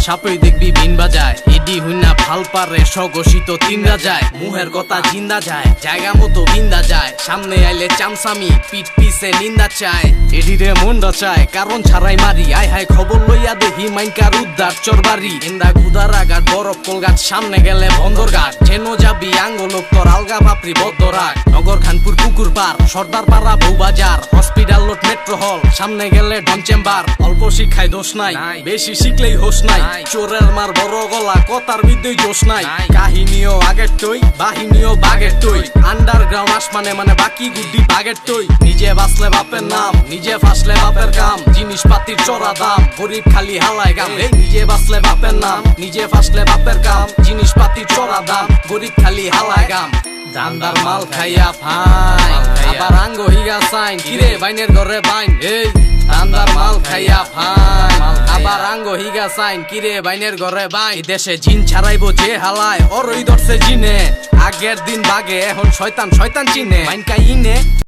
সাপই দেখবি বিন বাজায় এডি হুইনা ভাল পারে স্বঘোষিত তিনরা যায় মুহের কথা জিন্দা যায় জায়গা মতো বিন্দা যায় সামনে আইলে চামসামি পিঠ পিছে নিন্দা চায় এডিরে মন্ডা চায় কারণ ছাড়াই মারি আয় হায় খবর লইয়া দেখি মাইনকার উদ্ধার চরবারি এন্দা গুদারা ঘাট বরফ কলঘাট সামনে গেলে বন্দরঘাট যেন যাবি আঙ্গলোক তোর আলগা বাপরি বদ্ধরাগ নগর খানপুর পুকুর পার সর্দার পাড়া বউবাজার হসপিটাল লোড মেট্রো হল সামনে গেলে ডন চেম্বার অল্প শিক্ষায় দোষ নাই বেশি শিখলেই হোস নাই চোরের মার বড় গলা কথার বিদ্যুৎ জোশ নাই কাহিনীও আগের টই বাহিনীও বাগের টই আন্ডারগ্রাউন্ড আসমানে মানে বাকি গুড্ডি বাগের টই নিজে বাঁচলে বাপের নাম নিজে ফাঁসলে বাপের কাম জিনিসপাতির চড়া দাম গরিব খালি হালায় গাম নিজে বাঁচলে বাপের নাম নিজে ফাঁসলে বাপের কাম জিনিসপাতির চড়া দাম গরিব খালি হালায় গাম দান্দার মাল খাইয়া ফাইন আবার আঙ্গ হিগা সাইন কিরে বাইনের ঘরে বাইন এই দান্দার মাল খাইয়া ফাইন আবার আঙ্গ হিগা সাইন কিরে বাইনের ঘরে বাইন দেশে জিন ছাড়াইবো যে হালায় ওরই ধরছে জিনে আগের দিন বাগে এখন শয়তান শয়তান চিনে বাইন কাইনে